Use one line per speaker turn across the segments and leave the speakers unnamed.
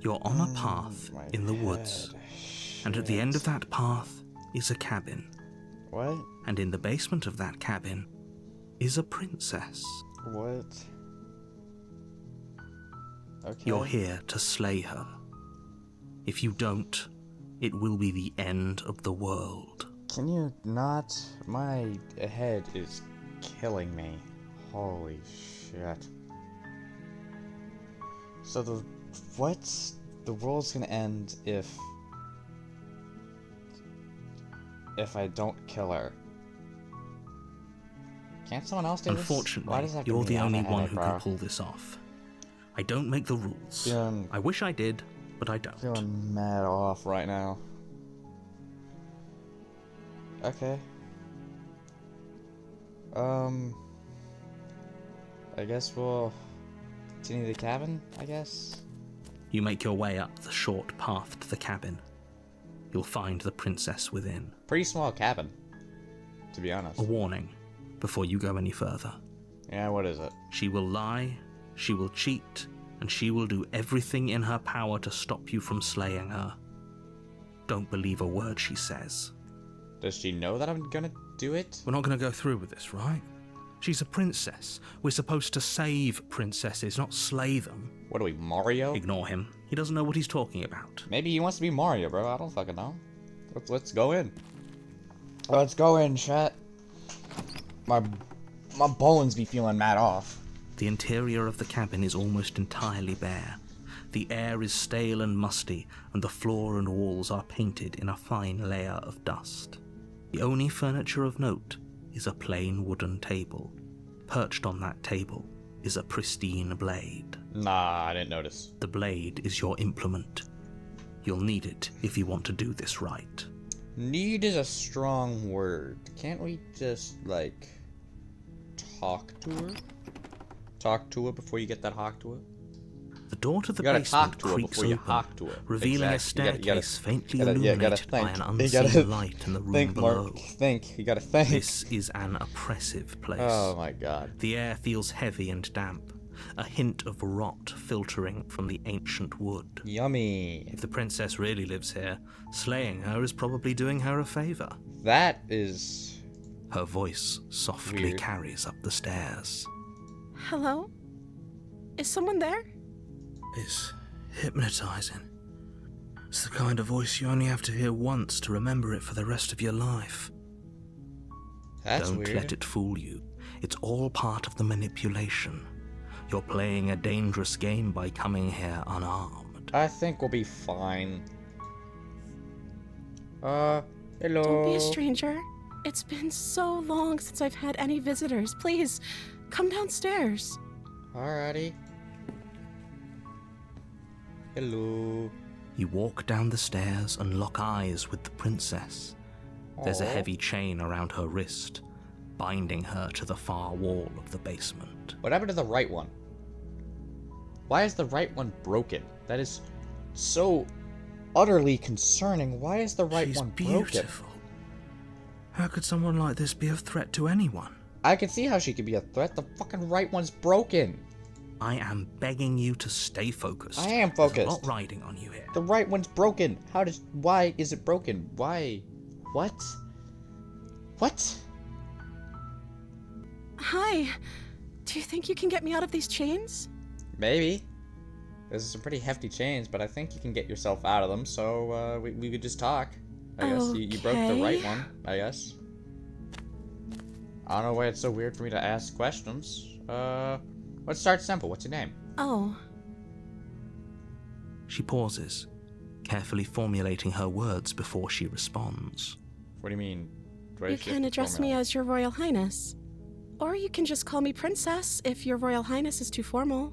You're on a path in the woods, and at the end of that path is a cabin.
What?
And in the basement of that cabin is a princess.
What? Okay.
You're here to slay her. If you don't, it will be the end of the world.
Can you not? My head is killing me. Holy shit. So the world's gonna end if I don't kill her. Can't someone else do this?
Unfortunately, you're the only one who can pull this off. I don't make the rules. I wish I did, but I don't.
Feeling mad off right now. Okay. I guess we'll continue the cabin, I guess?
You make your way up the short path to the cabin. You'll find the princess within.
Pretty small cabin, to be honest.
A warning before you go any further.
Yeah, what is it?
She will lie, she will cheat, and she will do everything in her power to stop you from slaying her. Don't believe a word she says.
Does she know that I'm gonna do it?
We're not gonna go through with this, right? She's a princess. We're supposed to save princesses, not slay them.
What are we, Mario?
Ignore him. He doesn't know what he's talking about.
Maybe he wants to be Mario, bro. I don't fucking know. Let's go in. Let's go in, chat. My bones be feeling mad off.
The interior of the cabin is almost entirely bare. The air is stale and musty, and the floor and walls are painted in a fine layer of dust. The only furniture of note is a plain wooden table. Perched on that table is a pristine blade.
Nah, I didn't notice.
The blade is your implement. You'll need it if you want to do this right.
Need is a strong word. Can't we just, like, talk to her? Talk to her before you get that hawk to her?
The door to the basement creaks open, revealing a staircase faintly illuminated by an unseen light in the room below.
You gotta think.
This is an oppressive place.
Oh my god.
The air feels heavy and damp, a hint of rot filtering from the ancient wood.
Yummy.
If the princess really lives here, slaying her is probably doing her a favor.
That is...
Her voice softly carries up the stairs.
Hello? Is someone there?
It's hypnotizing. It's the kind of voice you only have to hear once to remember it for the rest of your life.
That's
Don't
weird.
let it fool you. It's all part of the manipulation. You're playing a dangerous game by coming here unarmed.
I think we'll be fine. Hello.
Don't be a stranger. It's been so long since I've had any visitors. Please, come downstairs.
Alrighty. Hello.
You walk down the stairs and lock eyes with the princess. There's a heavy chain around her wrist, binding her to the far wall of the basement.
What happened to the right one? Why is the right one broken? That is so utterly concerning. Why is the right one broken?
She's beautiful. How could someone like this be a threat to anyone?
I can see how she could be a threat. The fucking right one's broken.
I am begging you to stay focused.
I am focused.
There's a lot riding on you here.
The right one's broken. Why is it broken? Why? What? What?
Hi. Do you think you can get me out of these chains?
Maybe. There's some pretty hefty chains, but I think you can get yourself out of them, so we could just talk. I guess you broke the right one, I guess. I don't know why it's so weird for me to ask questions. Let's start simple. What's your name?
Oh.
She pauses, carefully formulating her words before she responds.
What do you mean?
You can address me as Your Royal Highness. Or you can just call me Princess if Your Royal Highness is too formal.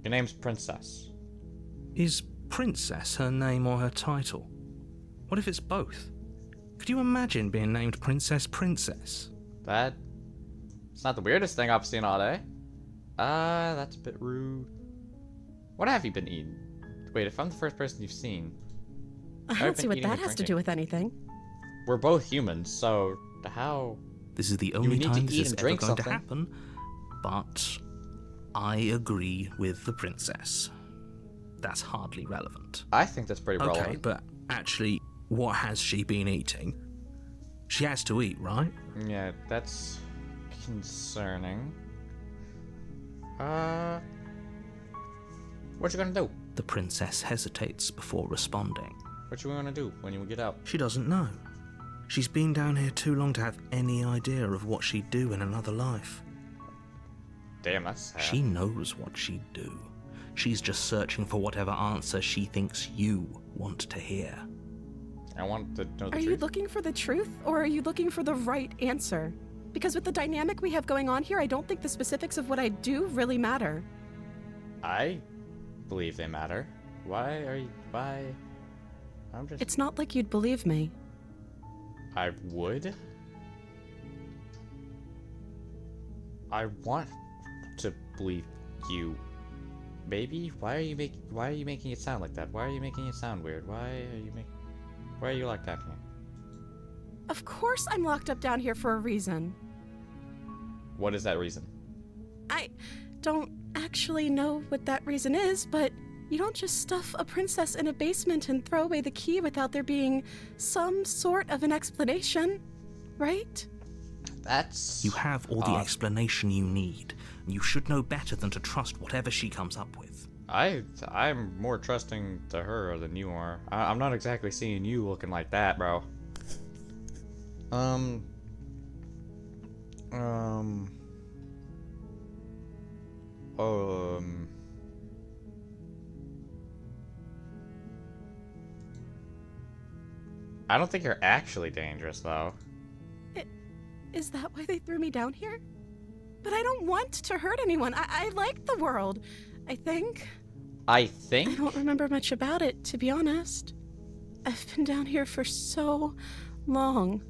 Your name's Princess.
Is Princess her name or her title? What if it's both? Could you imagine being named Princess?
It's not the weirdest thing I've seen all day. That's a bit rude. What have you been eating? Wait, if I'm the first person you've seen...
I don't see what that has to do with anything.
We're both humans, so how...
This is the only time this is ever going to happen, but I agree with the princess. that's hardly relevant.
I think that's pretty relevant.
Okay, but actually, what has she been eating? She has to eat, right?
Yeah, that's concerning. What you gonna do?
The princess hesitates before responding.
What you wanna do when you get out?
She doesn't know. She's been down here too long to have any idea of what she'd do in another life.
Damn, that's sad.
She knows what she'd do. She's just searching for whatever answer she thinks you want to hear.
I want to know the truth.
Are you looking for the truth, or are you looking for the right answer? Because with the dynamic we have going on here, I don't think the specifics of what I do really matter.
I believe they matter. Why? I'm just...
It's not like you'd believe me.
I would? I want to believe you. Baby, why are you making it sound like that? Why are you making it sound weird? Why are you like that here?
Of course I'm locked up down here for a reason.
What is that reason?
I don't actually know what that reason is, but you don't just stuff a princess in a basement and throw away the key without there being some sort of an explanation, right?
That's...
You have all the explanation you need. You should know better than to trust whatever she comes up with.
I'm more trusting to her than you are. I'm not exactly seeing you looking like that, bro. I don't think you're actually dangerous, though.
Is that why they threw me down here? But I don't want to hurt anyone. I like the world, I think.
I think?
I don't remember much about it, to be honest. I've been down here for so long.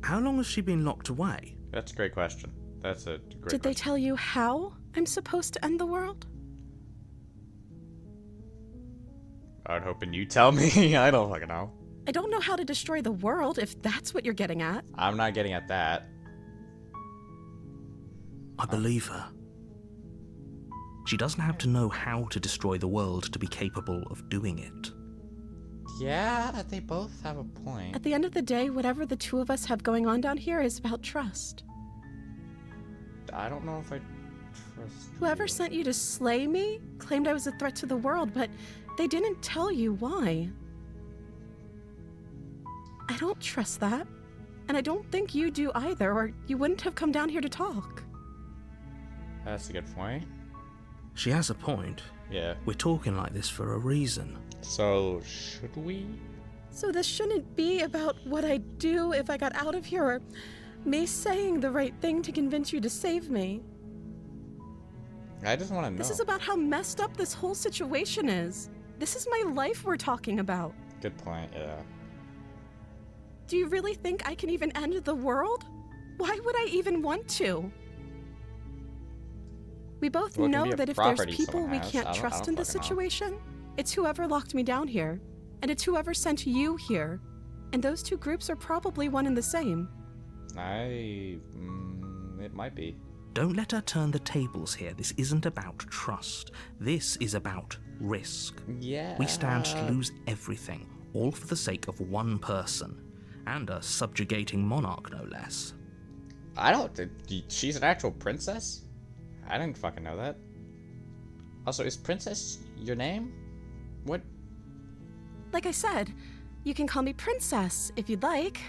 How long has she been locked away?
That's a great question. That's a great
Did they tell you how I'm supposed to end the world?
I was hoping you tell me. I don't fucking know.
I don't know how to destroy the world, if that's what you're getting at.
I'm not getting at that.
I believe her. She doesn't have to know how to destroy the world to be capable of doing it.
Yeah, they both have a point.
At the end of the day, whatever the two of us have going on down here is about trust.
I don't know if I trust
Whoever
you.
sent you to slay me claimed I was a threat to the world, but they didn't tell you why. I don't trust that. And I don't think you do either, or you wouldn't have come down here to talk.
That's a good point.
She has a point.
Yeah.
We're talking like this for a reason.
So, should we?
So this shouldn't be about what I'd do if I got out of here, or me saying the right thing to convince you to save me.
I just want to know.
This is about how messed up this whole situation is. This is my life we're talking about.
Good point, yeah.
Do you really think I can even end the world? Why would I even want to? We both
Well, it can
know
be a
that if there's
property
people
someone
we
has.
can't
I don't
trust in this
fucking know.
situation, it's whoever locked me down here. And it's whoever sent you here. And those two groups are probably one and the same.
It might be.
Don't let her turn the tables here. This isn't about trust. This is about risk.
Yeah.
We stand to lose everything, all for the sake of one person. And a subjugating monarch, no less.
She's an actual princess? I didn't fucking know that. Also, is princess your name? What?
Like I said, you can call me Princess if you'd like.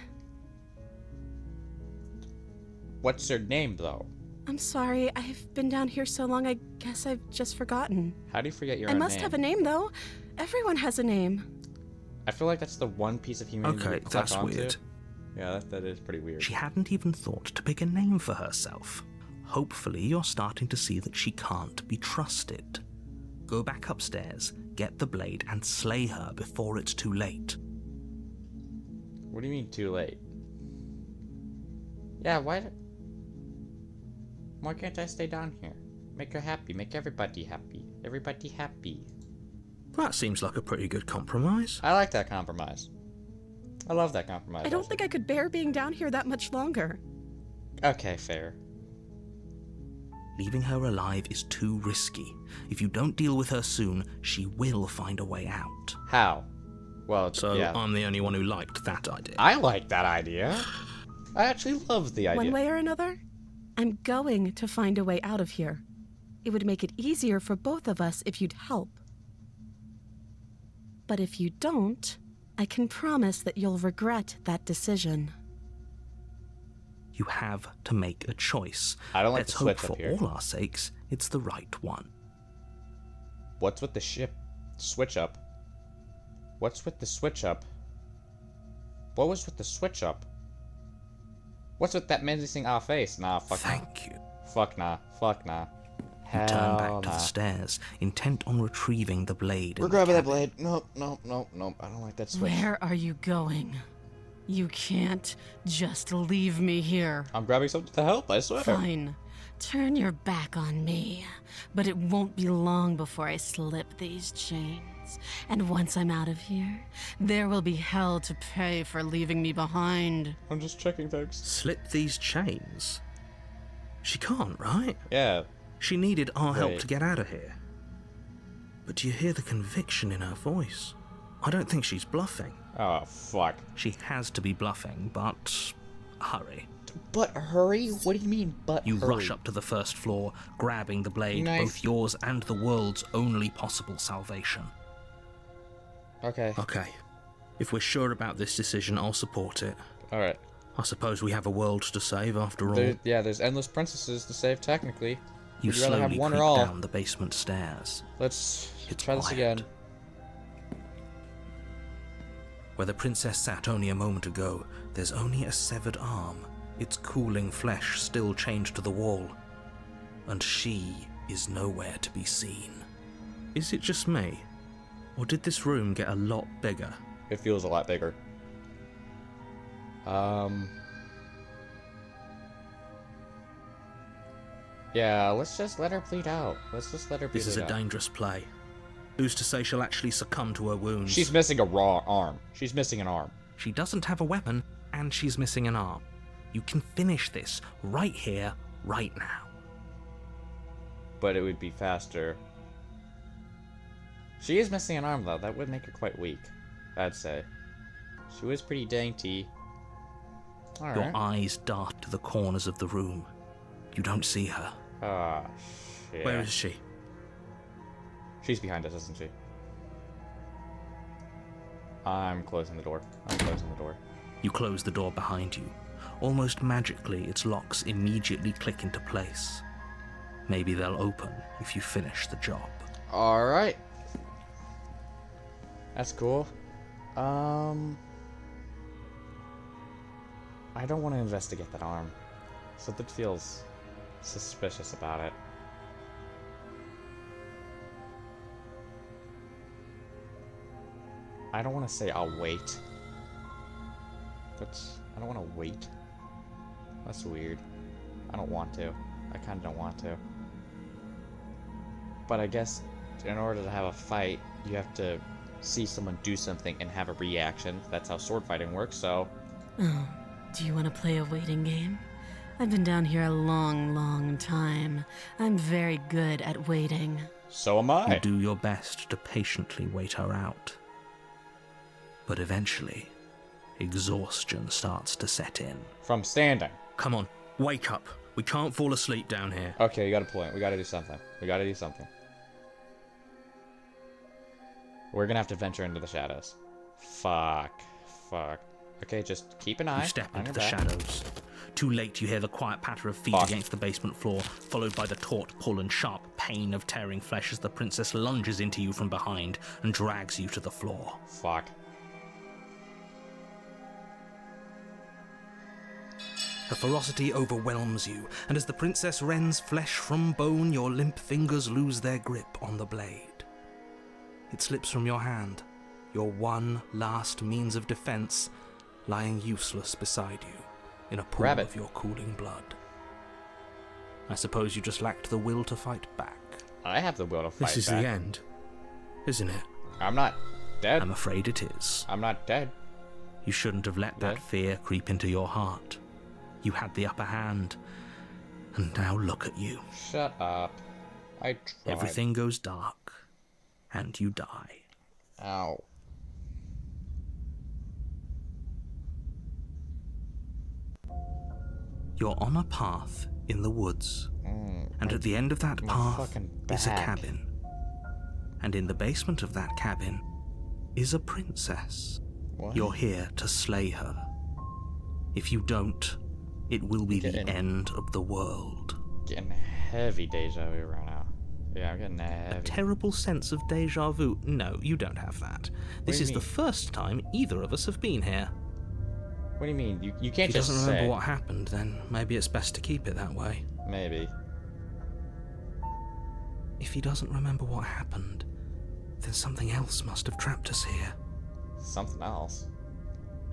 What's your name, though?
I'm sorry, I've been down here so long I guess I've just forgotten.
How do you forget your
I
own
must
name?
have a name though. Everyone has a name.
I feel like that's the one piece of humanity
Okay,
we clutch
that's
onto.
weird.
Yeah, that is pretty weird.
She hadn't even thought to pick a name for herself. Hopefully you're starting to see that she can't be trusted. Go back upstairs, get the blade, and slay her before it's too late.
What do you mean too late? Yeah, why can't I stay down here? Make her happy, make everybody happy. Everybody happy.
That seems like a pretty good compromise.
I like that compromise. I love that compromise.
I don't think I could bear being down here that much longer.
Okay, fair.
Leaving her alive is too risky. If you don't deal with her soon, she will find a way out.
How? Well,
So
yeah.
I'm the only one who liked that idea.
I like that idea. I actually love the idea.
One way or another, I'm going to find a way out of here. It would make it easier for both of us if you'd help. But if you don't, I can promise that you'll regret that decision.
You have to make a choice.
I don't like
Let's
the
hope
switch
for
up here.
all our sakes it's the right one.
What's with the switch up? What's with the switch up? What was with the switch up? What's with that menacing our face? Nah, fuck nah.
Thank you.
Fuck nah. Fuck nah.
You turn back
Hell
to
nah.
the stairs, intent on retrieving the blade.
We're
in the
grabbing that
cabin.
blade. Nope, nope, nope, nope. I don't like that switch.
Where are you going? You can't just leave me here.
I'm grabbing something to help, I swear.
Fine. Turn your back on me. But it won't be long before I slip these chains. And once I'm out of here, there will be hell to pay for leaving me behind.
I'm just checking things.
Slip these chains? She can't, right?
Yeah.
She needed our help
Wait.
to get out of here. But do you hear the conviction in her voice? I don't think she's bluffing.
Oh, fuck.
She has to be bluffing, but hurry.
But hurry? What do you mean, but
You
hurry?
rush up to the first floor, grabbing the blade,
Knife.
both yours and the world's only possible salvation.
Okay.
Okay. If we're sure about this decision, I'll support it.
Alright.
I suppose we have a world to save after all.
Yeah, there's endless princesses to save, technically.
You
Would you rather have
slowly
one or
creep
all?
down the basement stairs.
Let's
It's
try this
quiet.
again.
Where the princess sat only a moment ago, there's only a severed arm, its cooling flesh still chained to the wall. And she is nowhere to be seen. Is it just me? Or did this room get a lot bigger?
It feels a lot bigger. Yeah, let's just let her bleed out. Let's just let her bleed
This is a
out.
dangerous play. Who's to say she'll actually succumb to her wounds?
She's missing a raw arm. She's missing an arm.
She doesn't have a weapon, and she's missing an arm. You can finish this right here, right now.
But it would be faster. She is missing an arm, though. That would make her quite weak, I'd say. She was pretty dainty.
Your
Alright.
eyes dart to the corners of the room. You don't see her.
Ah, shit.
Where is she?
She's behind us, isn't she? I'm closing the door. I'm closing the door.
You close the door behind you. Almost magically, its locks immediately click into place. Maybe they'll open if you finish the job.
Alright. That's cool. I don't want to investigate that arm. Something feels suspicious about it. I don't want to say I'll wait. I don't want to wait. That's weird. I don't want to. I kind of don't want to. But I guess in order to have a fight, you have to see someone do something and have a reaction. That's how sword fighting works, so...
Oh, do you want to play a waiting game? I've been down here a long, long time. I'm very good at waiting.
So am I.
You do your best to patiently wait her out. But eventually, exhaustion starts to set in.
From standing.
Come on, wake up. We can't fall asleep down here.
Okay, you got a point. We gotta do something. We gotta do something. We're gonna have to venture into the shadows. Fuck. Fuck. Okay, just keep an eye
You step
on
into
your
the
back.
shadows. Too late, you hear the quiet patter of feet
Fuck.
against the basement floor, followed by the taut pull and sharp pain of tearing flesh as the princess lunges into you from behind and drags you to the floor.
Fuck.
Her ferocity overwhelms you, and as the princess rends flesh from bone, your limp fingers lose their grip on the blade. It slips from your hand, your one last means of defense, lying useless beside you in a pool
Grab it.
of your cooling blood. I suppose you just lacked the will to fight back.
I have the will to fight
This is
back.
the end, isn't it?
I'm not dead.
I'm afraid it is.
I'm not dead.
You shouldn't have let that
Dead?
fear creep into your heart. You had the upper hand, And now look at you.
Shut up. I tried.
Everything goes dark, and you die.
Ow.
You're on a path in the woods, and at the end of that path is a cabin. And in the basement of that cabin is a princess.
What?
You're here to slay her. If you don't, it will be the end of the world.
Getting heavy deja vu right now. Yeah, I'm getting heavy.
A terrible sense of deja vu? No, you don't have that. This is the first time either of us have been here.
What do you mean? You can't
If he
just
doesn't
say.
remember what happened, then maybe it's best to keep it that way.
Maybe.
If he doesn't remember what happened, then something else must have trapped us here.
Something else.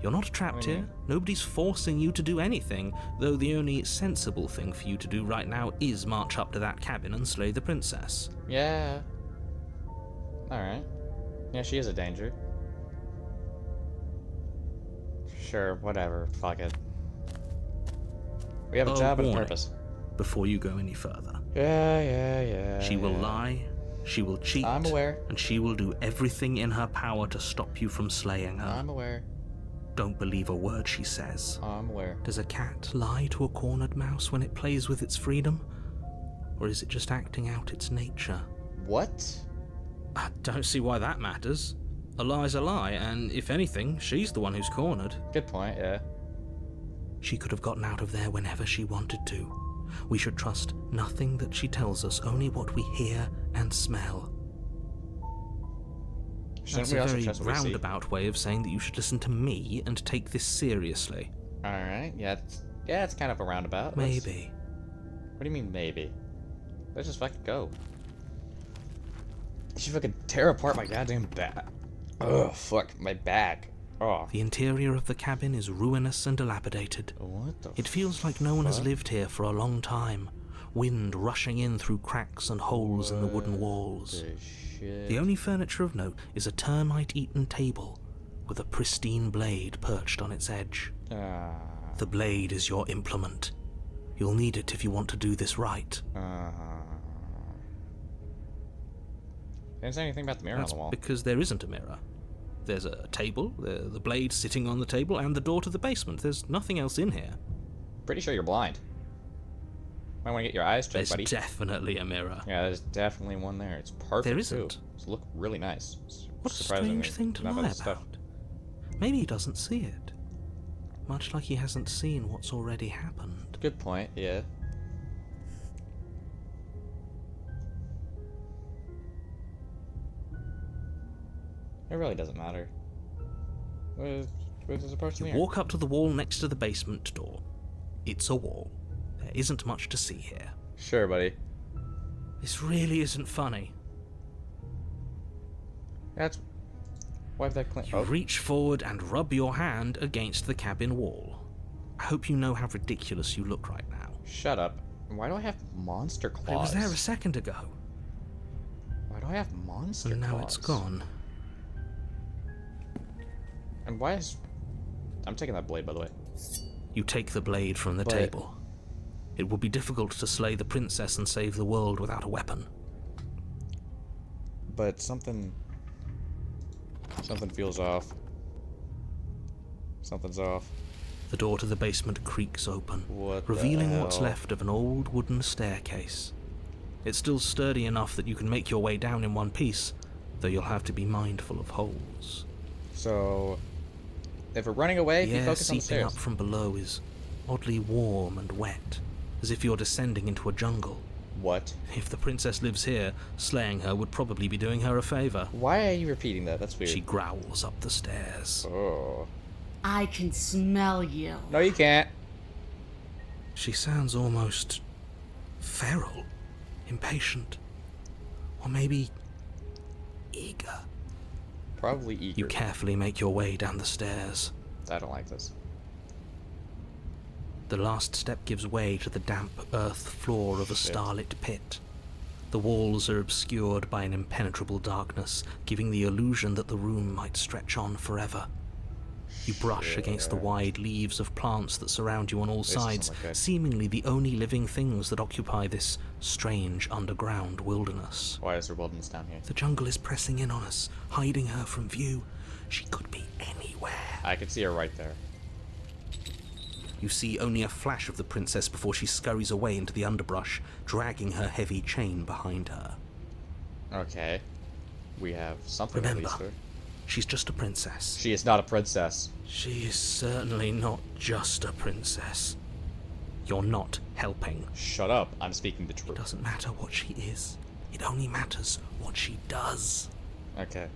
You're not trapped here. Nobody's forcing you to do anything, though the only sensible thing for you to do right now is march up to that cabin and slay the princess.
Yeah. Alright. Yeah, she is a danger. Sure, whatever. Fuck it. We have a job and a purpose.
Before you go any further.
Yeah.
She will lie, she will cheat,
I'm aware.
and she will do everything in her power to stop you from slaying her.
I'm aware.
Don't believe a word she says.
I'm aware.
Does a cat lie to a cornered mouse when it plays with its freedom? Or is it just acting out its nature?
What?
I don't see why that matters. A lie's a lie, and if anything, she's the one who's cornered.
Good point, yeah.
She could have gotten out of there whenever she wanted to. We should trust nothing that she tells us, only what we hear and smell. That's a very roundabout way of saying that you should listen to me and take this seriously.
Alright, yeah, it's kind of a roundabout.
Maybe.
What do you mean, maybe? Let's just fucking go. She fucking tear apart my goddamn back. Ugh, fuck, my back. Oh.
The interior of the cabin is ruinous and dilapidated.
What the
It feels like no one has lived here for a long time. Wind rushing in through cracks and holes in the wooden walls. The only furniture of note is a termite-eaten table with a pristine blade perched on its edge. The blade is your implement. You'll need it if you want to do this right.
Didn't say anything about the mirror on the wall.
Because there isn't a mirror. There's a table, the blade sitting on the table, and the door to the basement. There's nothing else in here.
Pretty sure you're blind. Might want to get your eyes checked, buddy.
There's definitely a mirror.
Yeah, there's definitely one there. It's perfect,
There isn't.
too. It's look really nice.
What a strange thing to lie about. Maybe he doesn't see it. Much like he hasn't seen what's already happened.
Good point, yeah. It really doesn't matter. Where's the person here?
You walk up to the wall next to the basement door. It's a wall. There isn't much to see here.
Sure, buddy.
This really isn't funny.
That's... Wipe that clean.
You reach forward and rub your hand against the cabin wall. I hope you know how ridiculous you look right now.
Shut up. Why do I have monster claws?
I was there a second ago.
Why do I have monster claws?
And now it's gone.
And why is... I'm taking that blade, by the way.
You take the blade from the table. It would be difficult to slay the princess and save the world without a weapon.
But something feels off. Something's off.
The door to the basement creaks open,
What
revealing what's left of an old wooden staircase. It's still sturdy enough that you can make your way down in one piece, though you'll have to be mindful of holes.
So, if we're running away,
The air
focus on the
seeping
stairs.
up from below is oddly warm and wet, as if you're descending into a jungle.
What?
If the princess lives here, slaying her would probably be doing her a favor.
Why are you repeating that? That's weird.
She growls up the stairs.
Oh.
I can smell you.
No, you can't.
She sounds almost feral, impatient, or maybe eager.
Probably eager.
You carefully make your way down the stairs.
I don't like this.
The last step gives way to the damp earth floor of a starlit pit. The walls are obscured by an impenetrable darkness, giving the illusion that the room might stretch on forever. You brush against the wide leaves of plants that surround you on all sides,
doesn't look good.
seemingly the only living things that occupy this strange underground wilderness.
Why is there wilderness down here?
The jungle is pressing in on us, hiding her from view. She could be anywhere.
I can see her right there.
You see only a flash of the princess before she scurries away into the underbrush, dragging her heavy chain behind her.
Okay. We have something
Remember,
at least there.
she's just a princess.
She is not a princess.
She is certainly not just a princess. You're not helping.
Shut up. I'm speaking the
It
truth.
doesn't matter what she is. It only matters what she does.
Okay.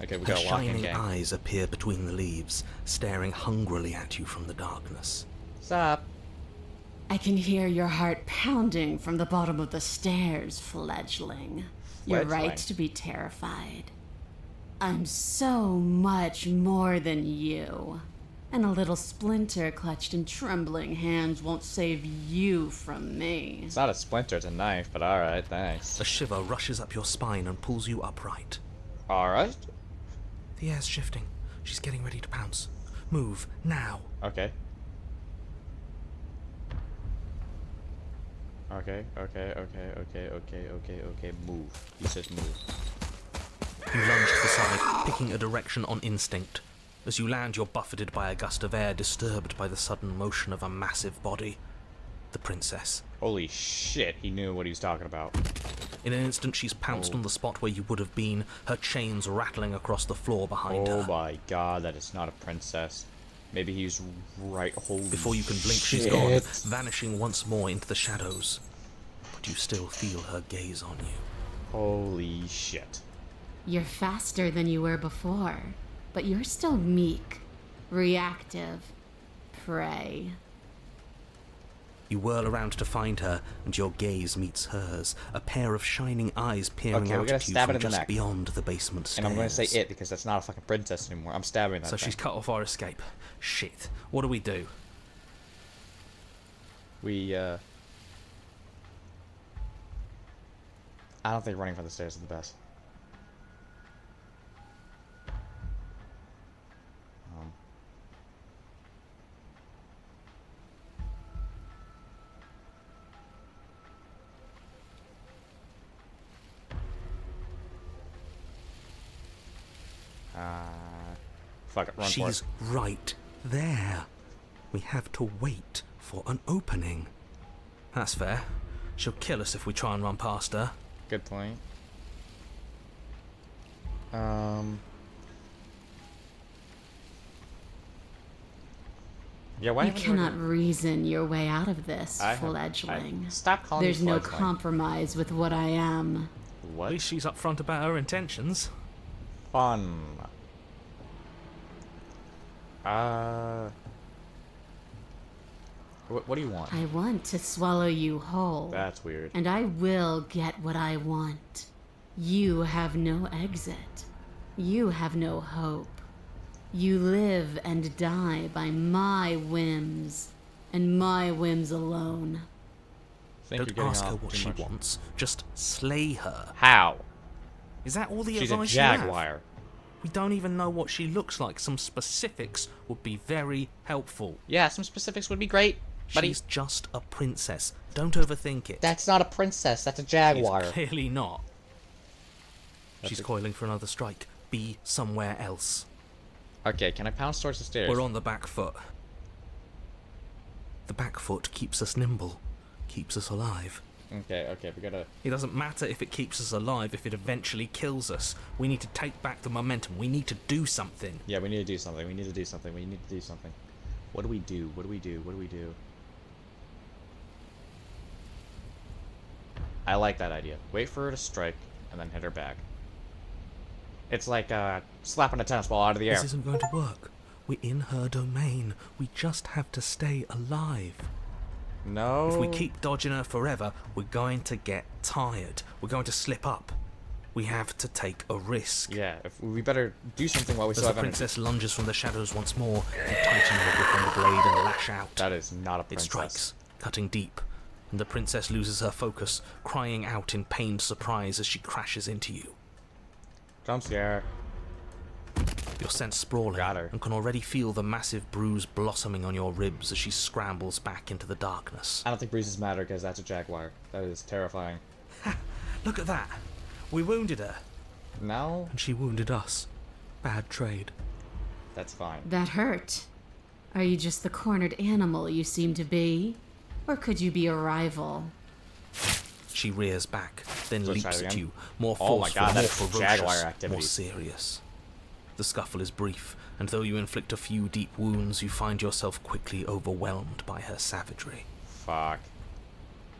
Okay, we
Her
got a lock-in
shining
gang.
eyes appear between the leaves, staring hungrily at you from the darkness.
Stop.
I can hear your heart pounding from the bottom of the stairs, fledgling. You're right
Fledgling.
to be terrified. I'm so much more than you. And a little splinter clutched in trembling hands won't save you from me.
It's not a splinter, it's a knife, but alright, thanks.
A shiver rushes up your spine and pulls you upright.
Alright.
The air's shifting. She's getting ready to pounce. Move, now.
Okay. Okay, move. He says move.
You lunge to the side, picking a direction on instinct. As you land, you're buffeted by a gust of air, disturbed by the sudden motion of a massive body. The princess.
Holy shit, he knew what he was talking about.
In an instant, she's pounced on the spot where you would have been, her chains rattling across the floor behind her.
Oh my god, that is not a princess. Maybe he's right. Holy
Before you can blink, she's gone, vanishing once more into the shadows. But you still feel her gaze on you.
Holy shit.
You're faster than you were before, but you're still meek, reactive, prey.
You whirl around to find her, and your gaze meets hers, a pair of shining eyes peering
Okay, we're
out
gonna
at you
stab
from
it in the
just
neck.
beyond the basement stairs.
And I'm going to say it because that's not a fucking princess anymore. I'm stabbing that
So
thing.
she's cut off our escape. Shit. What do we do?
I don't think running for the stairs is the best. Fuck it, run for
She's
it.
right there. We have to wait for an opening. That's fair. She'll kill us if we try and run past her.
Good point. Yeah, why
You
haven't we-
cannot reason your way out of this,
I have-
fledgling.
Stop calling
There's
me
no
fledgling.
compromise with what I am.
At
What?
least she's upfront about her intentions.
Fun. What do you want?
I want to swallow you whole.
That's weird.
And I will get what I want. You have no exit. You have no hope. You live and die by my whims, and my whims alone.
I think you're
Don't
getting
ask her
off
what
too
she
much.
wants. Just slay her.
How?
Is that all the
She's a
advice you have?
jaguar.
We don't even know what she looks like. Some specifics would be very helpful.
Yeah, some specifics would be great, buddy.
She's just a princess. Don't overthink it.
That's not a princess. That's a
She's
jaguar.
clearly not. She's
a-
coiling for another strike. Be somewhere else.
Okay, can I pounce towards the stairs?
We're on the back foot. The back foot keeps us nimble, keeps us alive.
Okay, we gotta...
It doesn't matter if it keeps us alive, if it eventually kills us. We need to take back the momentum. We need to do something.
Yeah, we need to do something. We need to do something. We need to do something. What do we do? What do we do? What do we do? I like that idea. Wait for her to strike, and then hit her back. It's like slapping a tennis ball out of the air.
This isn't going to work. We're in her domain. We just have to stay alive.
No.
If we keep dodging her forever, we're going to get tired. We're going to slip up. We have to take a risk.
Yeah, we better do something while we
As
still
the
have energy.
princess lunges from the shadows once more, you tighten your grip on the blade and lash out.
That is not a
It
princess.
strikes, cutting deep, and the princess loses her focus, crying out in pained surprise as she crashes into you.
Jump scare.
You're sent sprawling
Got her.
and can already feel the massive bruise blossoming on your ribs as she scrambles back into the darkness.
I don't think bruises matter because that's a jaguar. That is terrifying.
Look at that! We wounded her,
No,
and she wounded us. Bad trade.
that's fine.
That hurt. Are you just the cornered animal you seem to be? Or could you be a rival?
She rears back, then
Let's try
leaps
it
at
again.
you, more
Oh my
forceful,
God,
more
that's
ferocious,
jaguar
more
activity.
serious. The scuffle is brief, and though you inflict a few deep wounds, you find yourself quickly overwhelmed by her savagery.
Fuck.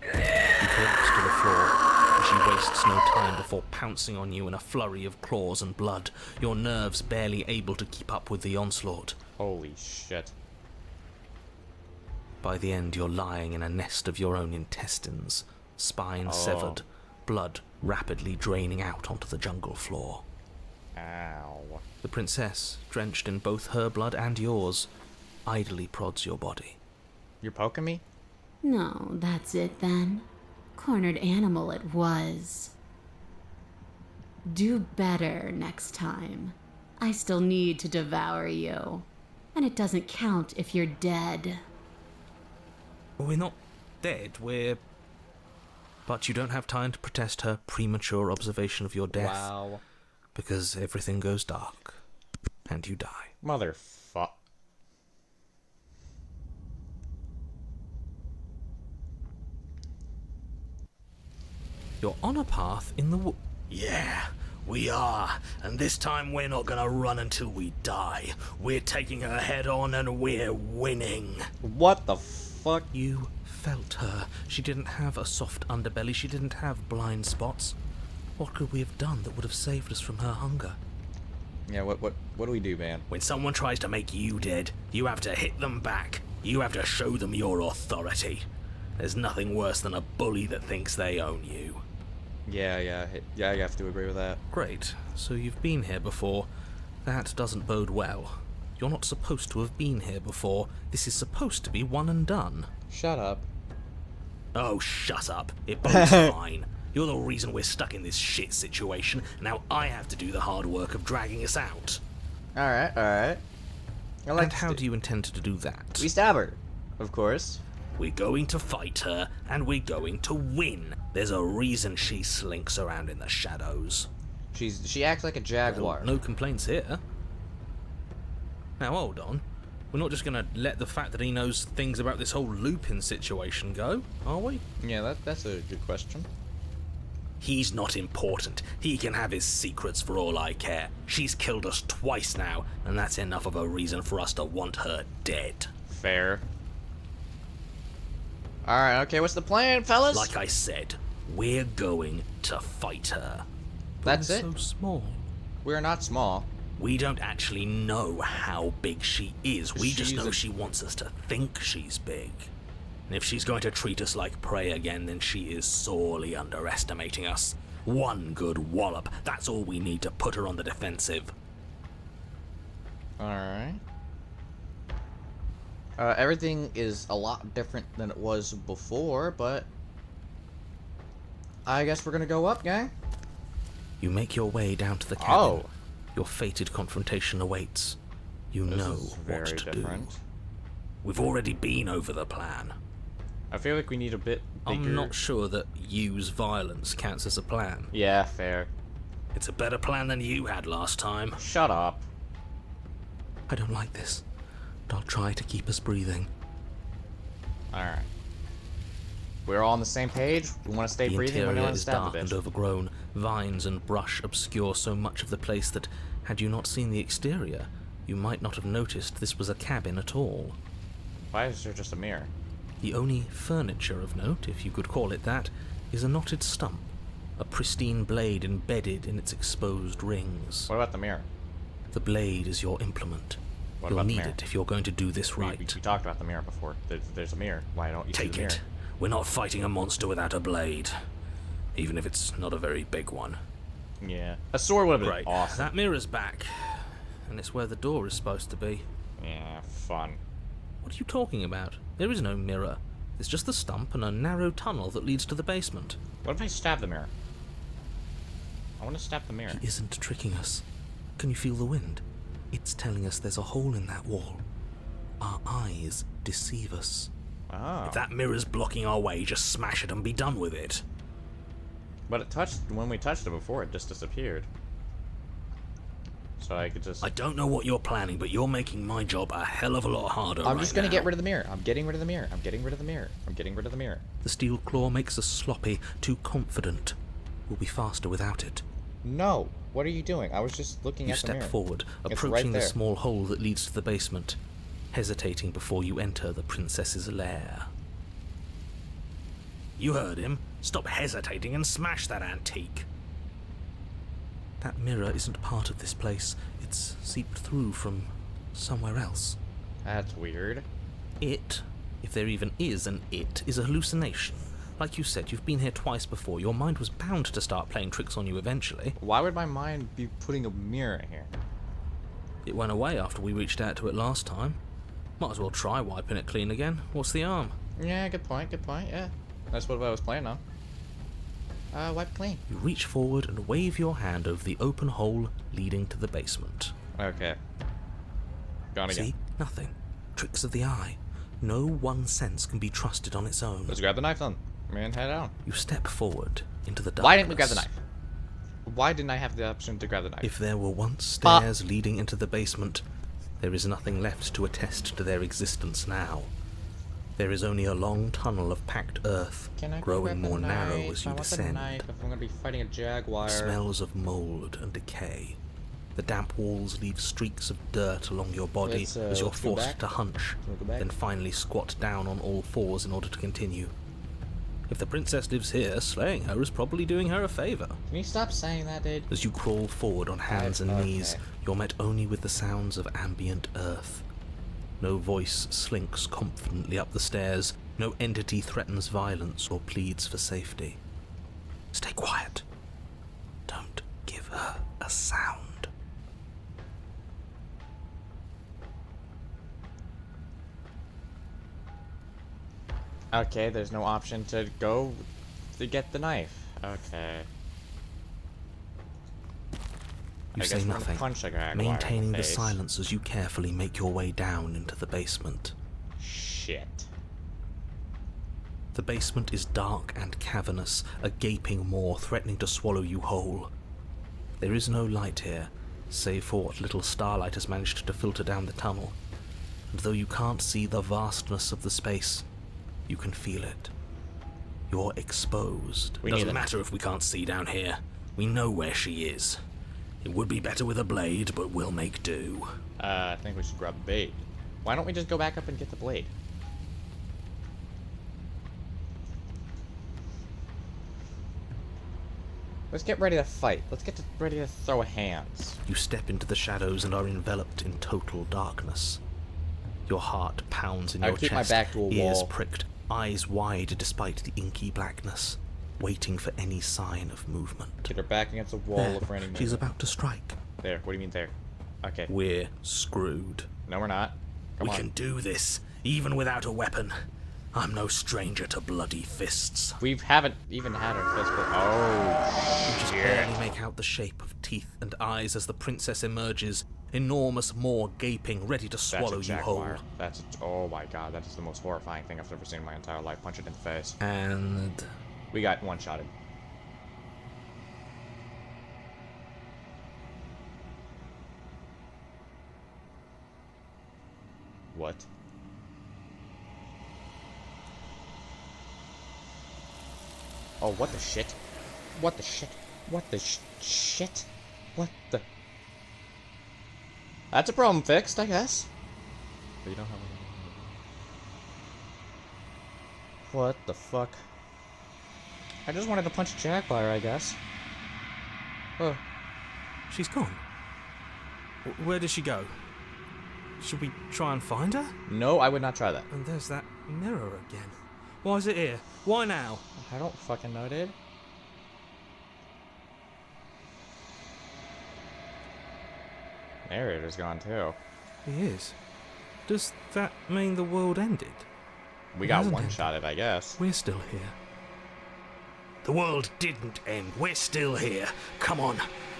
You collapse to the floor, and she wastes no time before pouncing on you in a flurry of claws and blood, your nerves barely able to keep up with the onslaught.
Holy shit.
By the end, you're lying in a nest of your own intestines, spine
Oh.
severed, blood rapidly draining out onto the jungle floor.
Ow.
The princess, drenched in both her blood and yours, idly prods your body.
You're poking me?
No, that's it then. Cornered animal it was. Do better next time. I still need to devour you. And it doesn't count if you're dead.
We're not dead, we're... But you don't have time to protest her premature observation of your death,
Wow.
because everything goes dark, and you die.
Motherfuck.
You're on a path in the Yeah, we are. And this time we're not gonna run until we die. We're taking her head on and we're winning.
What the fuck?
You felt her. She didn't have a soft underbelly. She didn't have blind spots. What could we have done that would have saved us from her hunger?
Yeah, what do we do, man?
When someone tries to make you dead, you have to hit them back. You have to show them your authority. There's nothing worse than a bully that thinks they own you.
Yeah, I have to agree with that.
Great. So you've been here before. That doesn't bode well. You're not supposed to have been here before. This is supposed to be one and done.
Shut up.
Oh, shut up. It bodes fine. You're the reason we're stuck in this shit situation. Now I have to do the hard work of dragging us out.
Alright.
And how do you intend to do that?
We stab her, of course.
We're going to fight her, and we're going to win. There's a reason she slinks around in the shadows.
She acts like a jaguar.
No complaints here. Now hold on. We're not just gonna let the fact that he knows things about this whole Lupin situation go, are we?
Yeah, that's a good question.
He's not important. He can have his secrets for all I care. She's killed us twice now, and that's enough of a reason for us to want her dead.
Fair. Alright, okay, what's the plan, fellas?
Like I said, we're going to fight her.
That's
We're
it?
so small.
We're not small.
We don't actually know how big she is. We just
She's
know
a-
she wants us to think she's big. And if she's going to treat us like prey again, then she is sorely underestimating us. One good wallop, that's all we need to put her on the defensive.
Alright. Everything is a lot different than it was before, but I guess we're gonna go up, gang.
You make your way down to the cabin.
Oh.
Your fated confrontation awaits. You
This
know
is
what
very
to
different.
do. We've already been over the plan.
I feel like we need a bit bigger.
I'm not sure that use violence counts as a plan.
Yeah, fair.
It's a better plan than you had last time.
Shut up.
I don't like this, but I'll try to keep us breathing.
Alright. We're all on the same page. We want to stay
The
breathing. We don't
interior
want to
is
stab
dark
the
and
bitch.
overgrown. Vines and brush obscure so much of the place that, had you not seen the exterior, you might not have noticed this was a cabin at all.
Why is there just a mirror?
The only furniture of note, if you could call it that, is a knotted stump, a pristine blade embedded in its exposed rings.
What about the mirror?
The blade is your implement.
What
You'll
about the
need
mirror?
it if you're going to do this
We
right.
talked about the mirror before. There's a mirror. Why don't you
Take
do the
it. We're not fighting a monster without a blade, even if it's not a very big one.
mirror? Yeah. A sword would have been
Right,
awesome.
that mirror's back, and it's where the door is supposed to be.
Yeah, fun.
What are you talking about? There is no mirror. It's just the stump and a narrow tunnel that leads to the basement.
What if I stab the mirror? I want to stab the mirror.
He isn't tricking us. Can you feel the wind? It's telling us there's a hole in that wall. Our eyes deceive us.
Oh.
If that mirror's blocking our way, just smash it and be done with it.
But it touched, when we touched it before, it just disappeared. So I could just...
I don't know what you're planning, but you're making my job a hell of a lot harder
I'm just gonna
now.
get rid of the mirror. I'm getting rid of the mirror. I'm getting rid of the mirror. I'm getting rid of the mirror.
The steel claw makes us sloppy, too confident. We'll be faster without it.
No. What are you doing? I was just looking
You
at the
step
mirror.
forward,
It's
approaching
right
the
there.
small hole that leads to the basement, hesitating before you enter the princess's lair. You heard him. Stop hesitating and smash that antique. That mirror isn't part of this place. It's seeped through from somewhere else.
That's weird.
It, if there even is an it, is a hallucination. Like you said, you've been here twice before. Your mind was bound to start playing tricks on you eventually.
Why would my mind be putting a mirror in here?
It went away after we reached out to it last time. Might as well try wiping it clean again. What's the harm?
Yeah, good point, yeah. That's what I was planning on. Wipe it clean.
You reach forward and wave your hand over the open hole leading to the basement.
Okay. Gone again.
See? Nothing. Tricks of the eye. No one sense can be trusted on its own.
Let's grab the knife then. Man, head out.
You step forward into the darkness.
Why didn't we grab the knife? Why didn't I have the option to grab the knife?
If there were once stairs leading into the basement, there is nothing left to attest to their existence now. There is only a long tunnel of packed earth,
Can I
growing
grab the
more narrow
knife?
as you
I want the
descend.
knife if I'm gonna be fighting a jaguar.
Smells of mold and decay. The damp walls leave streaks of dirt along your body as you're
let's go
forced
back.
to hunch,
We'll go back.
then finally squat down on all fours in order to continue. If the princess lives here, slaying her is probably doing her a favor.
Can you stop saying that, dude?
As you crawl forward on hands and
Okay.
knees, you're met only with the sounds of ambient earth. No voice slinks confidently up the stairs. No entity threatens violence or pleads for safety. Stay quiet. Don't give her a sound.
Okay, there's no option to go to get the knife. Okay.
You
I
say
guess we're gonna
nothing,
punch a jaguar
maintaining
in
the
the face.
silence as you carefully make your way down into the basement.
Shit.
The basement is dark and cavernous, a gaping maw threatening to swallow you whole. There is no light here, save for what little starlight has managed to filter down the tunnel. And though you can't see the vastness of the space, you can feel it. You're exposed.
We need
Doesn't
it.
matter if we can't see down here. We know where she is. It would be better with a blade, but we'll make do.
I think we should grab bait. Why don't we just go back up and get the blade? Let's get ready to fight. Let's get ready to throw hands.
You step into the shadows and are enveloped in total darkness. Your heart pounds in
I
your
keep my
chest,
back to a
ears
wall.
pricked, eyes wide despite the inky blackness, waiting for any sign of movement.
Get her back against the wall
There,
of raining.
she's about to strike.
There. What do you mean there? Okay.
We're screwed.
No, we're not. Come
We
on.
can do this, even without a weapon. I'm no stranger to bloody fists.
We haven't even had our physical. Oh,
You just barely make out the shape of teeth and eyes as the princess emerges, enormous maw gaping, ready to swallow
that's a
you whole.
jaguar. That's a, oh my god, that is the most horrifying thing I've ever seen in my entire life. Punch it in the face.
And
We got one-shotted. What? Oh, what the shit? What the shit? What the shit? What the? That's a problem fixed, I guess. But you don't have a... What the fuck? I just wanted to punch a jaguar, I guess. Oh.
she's gone. Where did she go? Should we try and find her?
No, I would not try that.
And there's that mirror again. Why is it here? Why now?
I don't fucking know, dude. Narrator's gone too.
He is. Does that mean the world ended?
We
It
got
hasn't
one-shotted, I guess.
We're still here. The world didn't end. We're still here. Come on.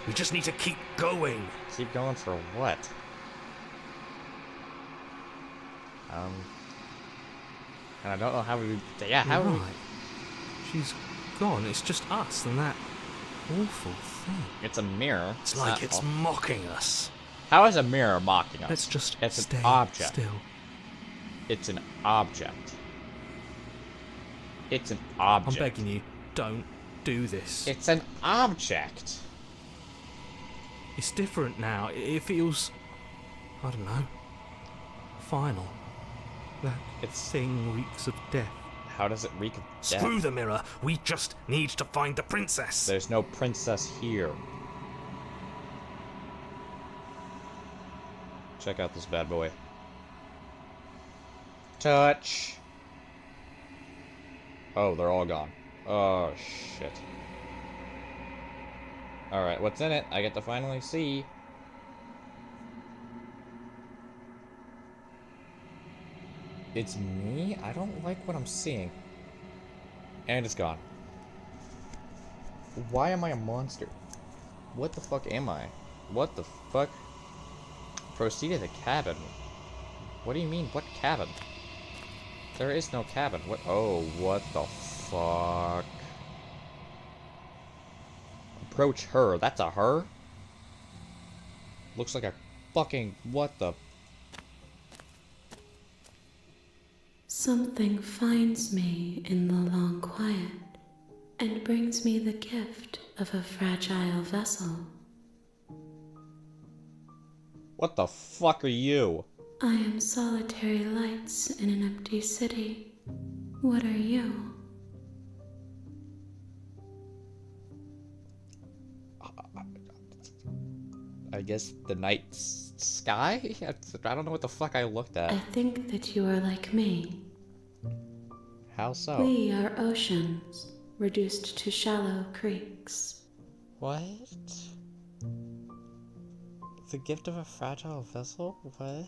We just need to keep going.
Keep going for what? And I don't know how we... Yeah, how
You're
we...
right. She's gone. It's just us and that awful thing.
It's a mirror.
It's like
not
it's
awful.
mocking us.
How is a mirror mocking us?
Let's just
It's
stay
an object.
still.
It's an object. It's an
I'm
object.
begging you, don't do this.
It's an object.
It's different now. It feels, I don't know, final. That thing reeks of death.
How does it reek of death?
Screw the mirror. We just need to find the princess.
There's no princess here. Check out this bad boy. Touch. Oh, they're all gone. Oh, shit. Alright, what's in it? I get to finally see. It's me? I don't like what I'm seeing. And it's gone. Why am I a monster? What the fuck am I? What the fuck? Proceed to the cabin. What do you mean, what cabin? There is no cabin. What? Oh, what the fuck? Approach her. That's a her? Looks like a fucking... What the...
Something finds me in the long quiet and brings me the gift of a fragile vessel.
What the fuck are you?
I am solitary lights in an empty city. What are you?
I guess the night sky? I don't know what the fuck I looked
I
at.
think that you are like me.
How so?
We are oceans, reduced to shallow creeks.
What? The gift of a fragile vessel? What?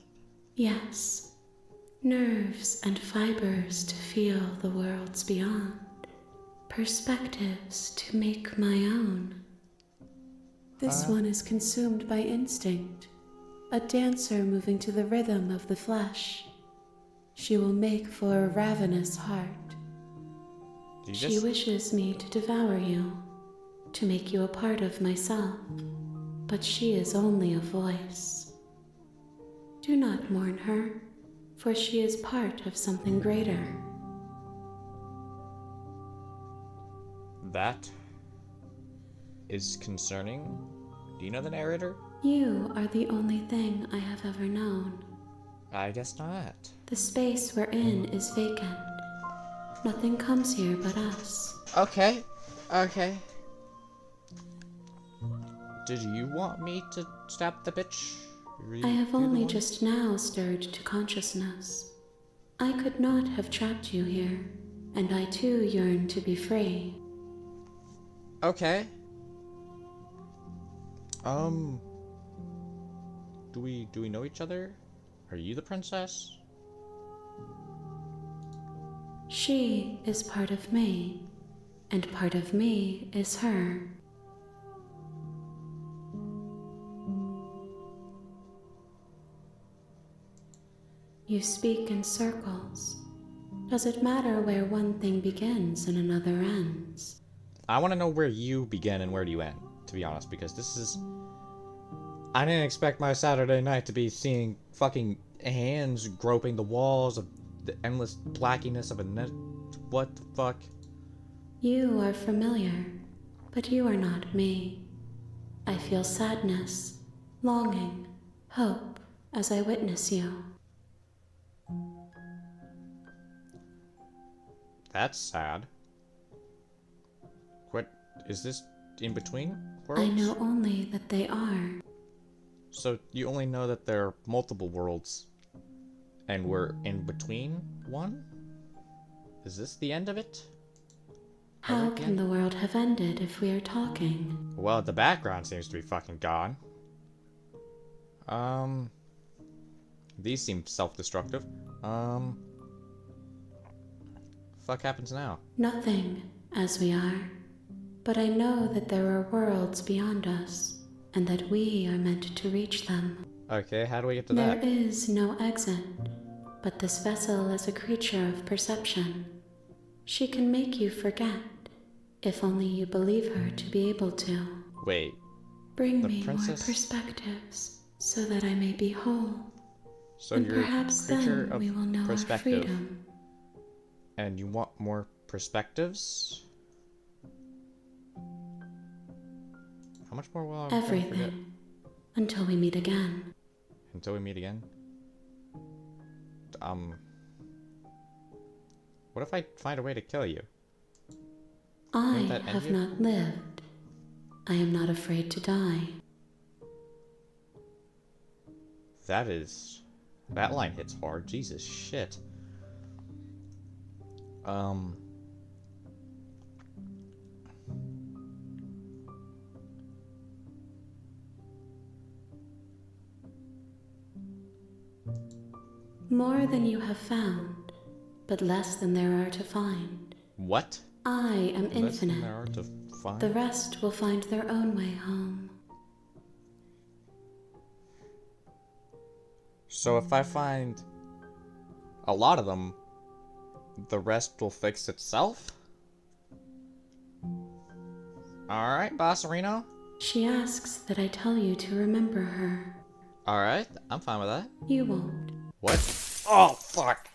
Yes, nerves and fibers to feel the worlds beyond, perspectives to make my own. This one is consumed by instinct, a dancer moving to the rhythm of the flesh. She will make for a ravenous heart. She wishes me to devour you, to make you a part of myself, but she is only a voice. Do not mourn her, for she is part of something greater.
That is concerning. Do you know the narrator?
You are the only thing I have ever known.
I guess not.
The space we're in is vacant. Nothing comes here but us.
Okay. Okay. Did you want me to stab the bitch?
I have only just now stirred to consciousness. I could not have trapped you here, and I too yearn to be free.
Okay. Do we know each other? Are you the princess?
She is part of me, and part of me is her. You speak in circles. Does it matter where one thing begins and another ends?
I want to know where you begin and where do you end, to be honest, because this is... I didn't expect my Saturday night to be seeing fucking hands groping the walls of the endless blackiness of a net. What the fuck?
You are familiar, but you are not me. I feel sadness, longing, hope as I witness you.
That's sad. What is this in between worlds?
I know only that they are.
So you only know that there are multiple worlds, and we're in between one? Is this the end of it?
How can the world have ended if we are talking?
Well, the background seems to be fucking gone. These seem self-destructive. Fuck happens now?
Nothing, as we are. But I know that there are worlds beyond us, and that we are meant to reach them.
Okay, how do we get to
There
that?
is no exit,
But this vessel is a creature of perception. She can make you forget, if only you believe her to be able to.
Wait.
Bring
The
me
princess-
more perspectives, so that I may be whole.
So
And
you're a
perhaps
creature
then
of
we will know our
perspective.
freedom.
And you want more perspectives? How much more will I forget?
Everything. Until we meet again.
Until we meet again? What if I find a way to kill you?
I
Wouldn't that end
have
you?
not lived. I am not afraid to die.
That line hits hard. Jesus shit.
More than you have found, but less than there are to find.
What?
I am
Less than
infinite.
there are to find?
The rest will find their own way home.
So if I find a lot of them, the rest will fix itself? Alright, Bossarino.
She asks that I tell you to remember her.
Alright, I'm fine with that.
You won't.
What? Oh, fuck.